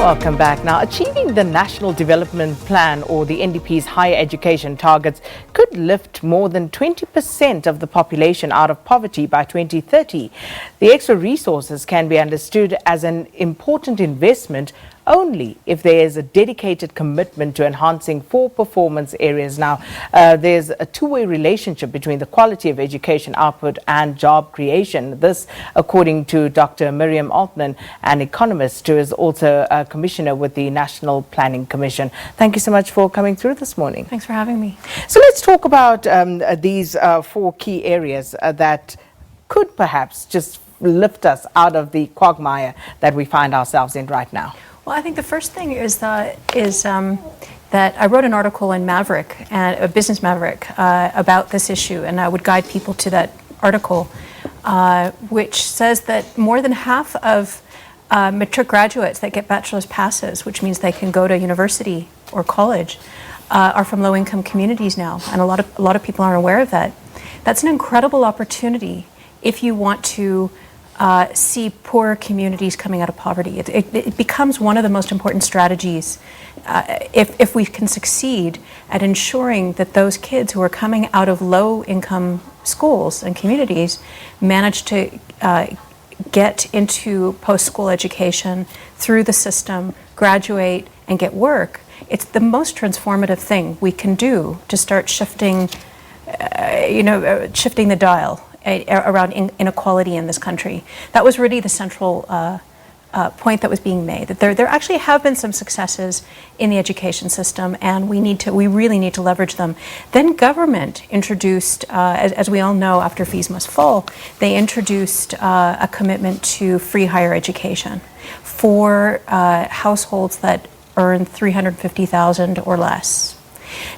Welcome back. Now, achieving the National Development Plan or the NDP's higher education targets could lift more than 20% of the population out of poverty by 2030. The extra resources can be understood as an important investment only if there is a dedicated commitment to enhancing four performance areas. Now, there's a two-way relationship between the quality of education output and job creation. This, according to Dr Miriam Altman, an economist who is also a commissioner with the National Planning Commission. Thank you so much for coming through this morning. Thanks for having me. So let's talk about these four key areas that could perhaps just lift us out of the quagmire that we find ourselves in right now. Well, I think the first thing is that I wrote an article in Maverick, a Business Maverick, about this issue, and I would guide people to that article, which says that more than half of matric graduates that get bachelor's passes, which means they can go to university or college, are from low-income communities now, and a lot of people aren't aware of that. That's an incredible opportunity if you want to see poorer communities coming out of poverty. It becomes one of the most important strategies if we can succeed at ensuring that those kids who are coming out of low-income schools and communities manage to get into post-school education through the system, graduate, and get work. It's the most transformative thing we can do to start shifting, shifting the dial around inequality in this country. That was really the central point that was being made, that there actually have been some successes in the education system, and we really need to leverage them. Then government introduced, as we all know, after fees must fall, they introduced a commitment to free higher education for households that earn $350,000 or less.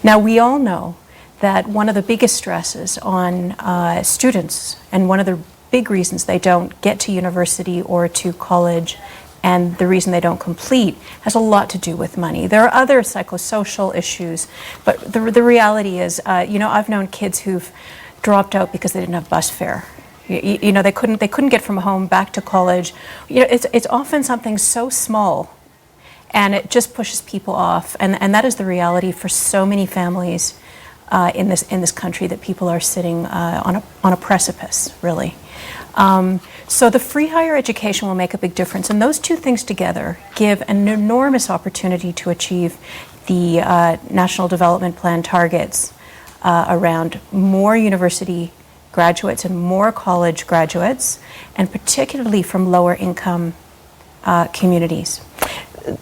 Now, we all know that one of the biggest stresses on students, and one of the big reasons they don't get to university or to college, and the reason they don't complete, has a lot to do with money. There are other psychosocial issues, but the reality is, I've known kids who've dropped out because they didn't have bus fare. They couldn't get from home back to college. It's often something so small, and it just pushes people off, and that is the reality for so many families in this country, that people are sitting on a precipice, really. So the free higher education will make a big difference, and those two things together give an enormous opportunity to achieve the National Development Plan targets around more university graduates and more college graduates, and particularly from lower income communities.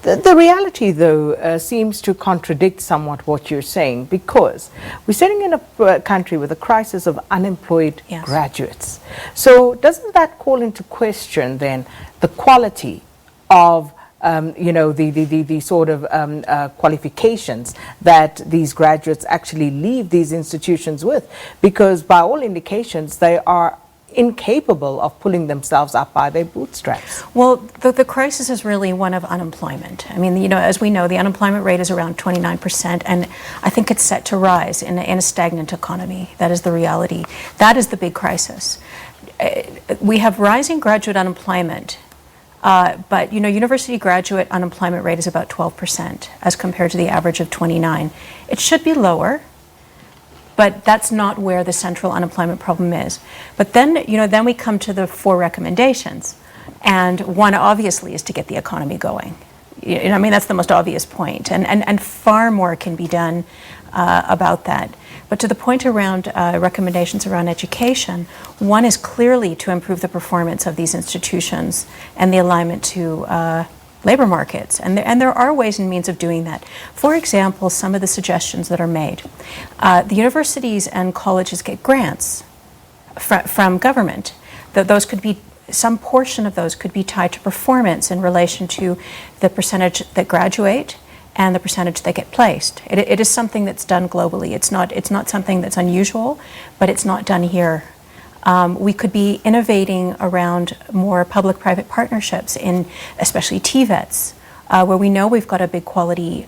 The reality, though, seems to contradict somewhat what you're saying, because we're sitting in a country with a crisis of unemployed graduates. So doesn't that call into question, then, the quality of the sort of qualifications that these graduates actually leave these institutions with? Because by all indications, they are incapable of pulling themselves up by their bootstraps. Well, the crisis is really one of unemployment. I mean, as we know, the unemployment rate is around 29%, and I think it's set to rise in a stagnant economy. That is the reality. That is the big crisis. We have rising graduate unemployment, but university graduate unemployment rate is about 12% as compared to the average of 29%. It should be lower, but that's not where the central unemployment problem is. But then, then we come to the four recommendations, and one obviously is to get the economy going. That's the most obvious point, and far more can be done about that. But to the point around recommendations around education, one is clearly to improve the performance of these institutions and the alignment to labor markets, and there are ways and means of doing that. For example, some of the suggestions that are made. The universities and colleges get grants from government. Those could be, some portion of those could be tied to performance in relation to the percentage that graduate and the percentage that get placed. It is something that's done globally. It's not something that's unusual, but it's not done here. We could be innovating around more public-private partnerships in especially TVETs, where we know we've got a big quality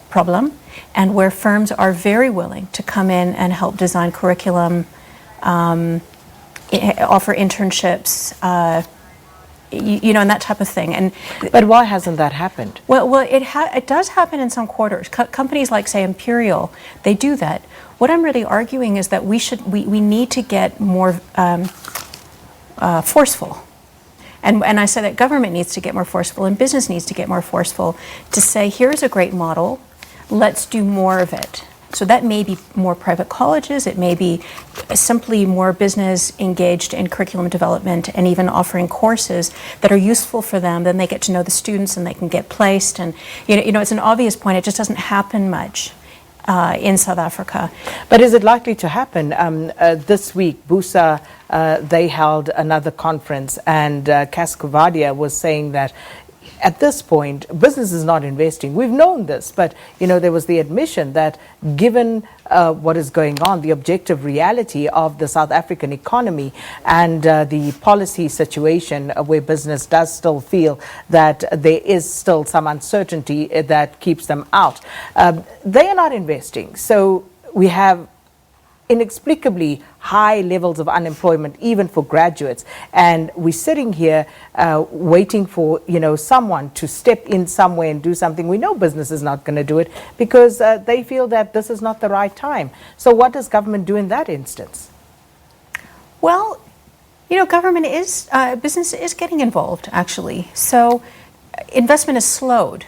problem, and where firms are very willing to come in and help design curriculum, offer internships, and that type of thing. But why hasn't that happened? Well, it does happen in some quarters. Companies like, say, Imperial, they do that. What I'm really arguing is that we need to get more forceful. And I say that government needs to get more forceful and business needs to get more forceful to say, here's a great model, let's do more of it. So that may be more private colleges, it may be simply more business engaged in curriculum development and even offering courses that are useful for them. Then they get to know the students and they can get placed. And it's an obvious point, it just doesn't happen much in South Africa. But is it likely to happen? This week, BUSA, they held another conference, and Kaskovadia was saying that at this point, business is not investing. We've known this, but there was the admission that given what is going on, the objective reality of the South African economy and the policy situation where business does still feel that there is still some uncertainty that keeps them out, they are not investing. So we have inexplicably high levels of unemployment, even for graduates, and we're sitting here waiting for someone to step in somewhere and do something. We know business is not going to do it because they feel that this is not the right time. So what does government do in that instance? Well, government business is getting involved, actually. So investment is slowed.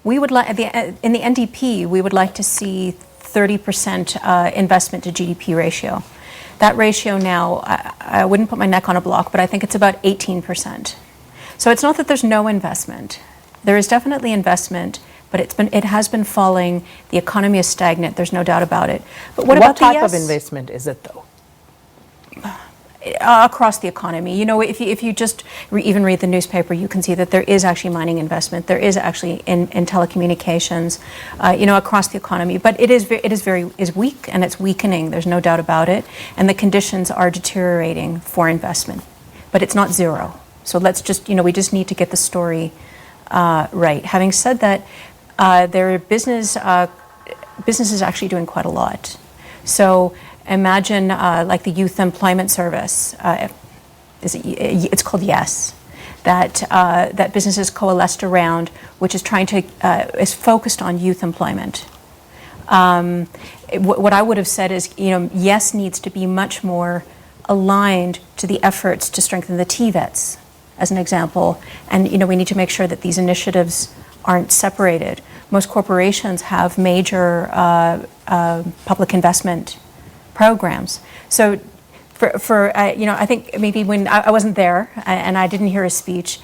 We would like in the NDP, we would like to see 30% investment to GDP ratio. That ratio now, I wouldn't put my neck on a block, but I think it's about 18%. So it's not that there's no investment. There is definitely investment, but it has been falling. The economy is stagnant. There's no doubt about it. But what about type of investment is it, though? Across the economy. If you just even read the newspaper, you can see that there is actually mining investment. There is actually in telecommunications, across the economy. But it is weak and it's weakening. There's no doubt about it. And the conditions are deteriorating for investment. But it's not zero. So let's just, we just need to get the story right. Having said that, business is actually doing quite a lot. So imagine like the Youth Employment Service, it's called YES, that businesses coalesced around, which is is focused on youth employment. What I would have said is, YES needs to be much more aligned to the efforts to strengthen the TVETs, as an example. And we need to make sure that these initiatives aren't separated. Most corporations have major public investment programs. So I think maybe when I wasn't there and I didn't hear a speech,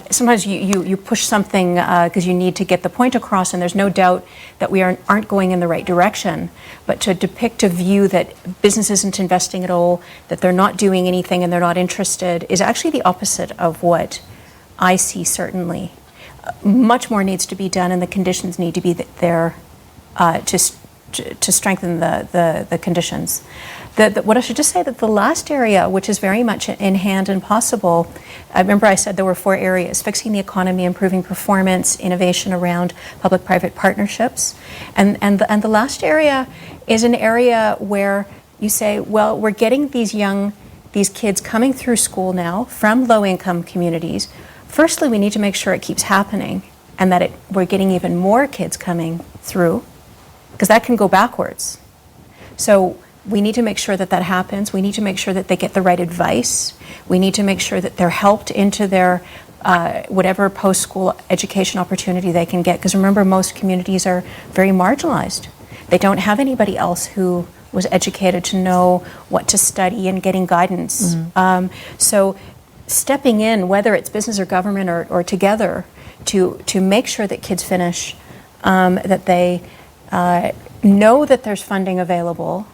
sometimes you push something because you need to get the point across, and there's no doubt that we aren't going in the right direction. But to depict a view that business isn't investing at all, that they're not doing anything and they're not interested, is actually the opposite of what I see, certainly. Much more needs to be done, and the conditions need to be there to strengthen the conditions. What I should just say, that the last area, which is very much in hand and possible, I remember I said there were 4 areas: fixing the economy, improving performance, innovation around public-private partnerships. And the last area is an area where you say, well, we're getting these kids coming through school now from low-income communities. Firstly, we need to make sure it keeps happening, and that we're getting even more kids coming through, because that can go backwards. So we need to make sure that happens. We need to make sure that they get the right advice. We need to make sure that they're helped into their whatever post-school education opportunity they can get. Because remember, most communities are very marginalized. They don't have anybody else who was educated to know what to study and getting guidance. Mm-hmm. So stepping in, whether it's business or government or together, to make sure that kids finish, that they know that there's funding available,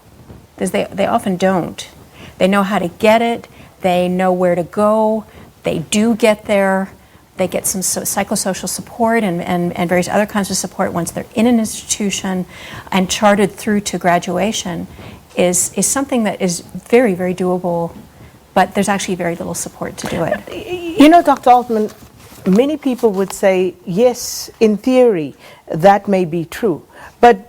because they often don't. They know how to get it, they know where to go, they do get there, they get some psychosocial support and various other kinds of support once they're in an institution, and charted through to graduation is something that is very, very doable, but there's actually very little support to do it. Dr. Altman, many people would say, yes, in theory, that may be true. But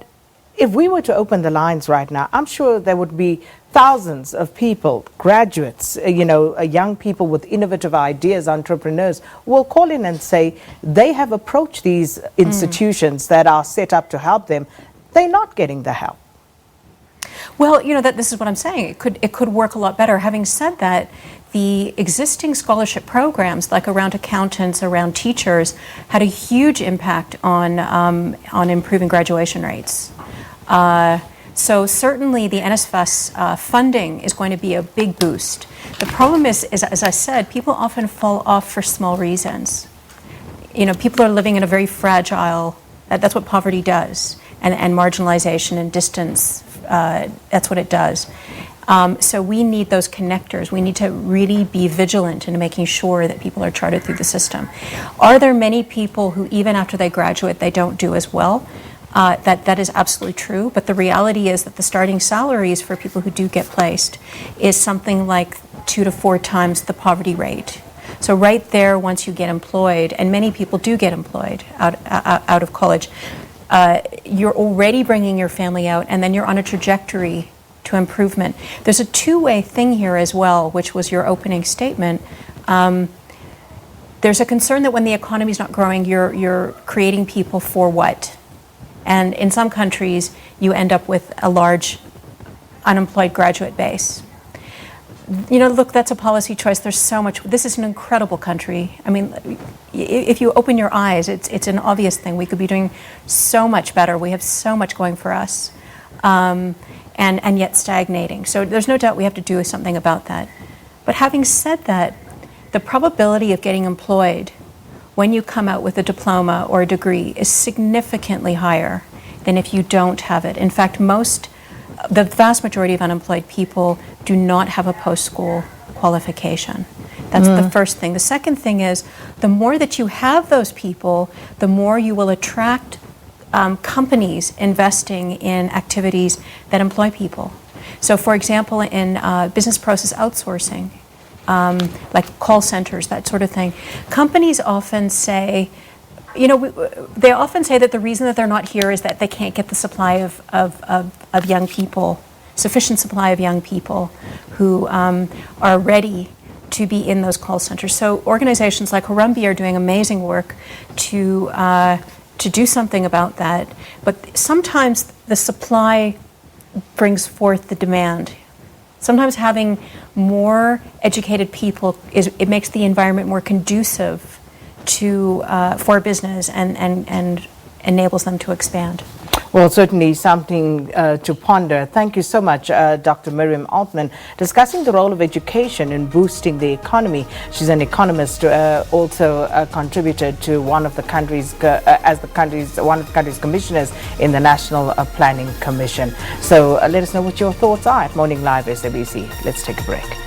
if we were to open the lines right now, I'm sure there would be thousands of people, graduates, young people with innovative ideas, entrepreneurs, will call in and say they have approached these institutions that are set up to help them. They're not getting the help. Well, this is what I'm saying. It could work a lot better. Having said that, the existing scholarship programs, like around accountants, around teachers, had a huge impact on improving graduation rates. So certainly the NSFAS funding is going to be a big boost. The problem is, as I said, people often fall off for small reasons. People are living in a very fragile, that's what poverty does, and marginalization and distance, that's what it does. So we need those connectors. We need to really be vigilant in making sure that people are charted through the system. Are there many people who, even after they graduate, they don't do as well? That is absolutely true, but the reality is that the starting salaries for people who do get placed is something like 2 to 4 times the poverty rate. So right there, once you get employed, and many people do get employed out of college, you're already bringing your family out, and then you're on a trajectory to improvement. There's a two-way thing here as well, which was your opening statement. There's a concern that when the economy is not growing, you're creating people for what? And in some countries, you end up with a large unemployed graduate base. Look, that's a policy choice. There's so much. This is an incredible country. I mean, if you open your eyes, it's an obvious thing. We could be doing so much better. We have so much going for us, and yet stagnating. So there's no doubt we have to do something about that. But having said that, the probability of getting employed when you come out with a diploma or a degree is significantly higher than if you don't have it. In fact, the vast majority of unemployed people do not have a post-school qualification. That's the first thing. The second thing is, the more that you have those people, the more you will attract companies investing in activities that employ people. So for example, in business process outsourcing, like call centers, that sort of thing, companies often say, they often say that the reason that they're not here is that they can't get the supply of young people, sufficient supply of young people who are ready to be in those call centers. So organizations like Harambee are doing amazing work to do something about that. But sometimes the supply brings forth the demand. Sometimes having more educated people it makes the environment more conducive for business and enables them to expand. Well, certainly something to ponder. Thank you so much, Dr. Miriam Altman, discussing the role of education in boosting the economy. She's an economist, also contributed to one of the country's commissioners in the National Planning Commission. So let us know what your thoughts are at Morning Live SABC. Let's take a break.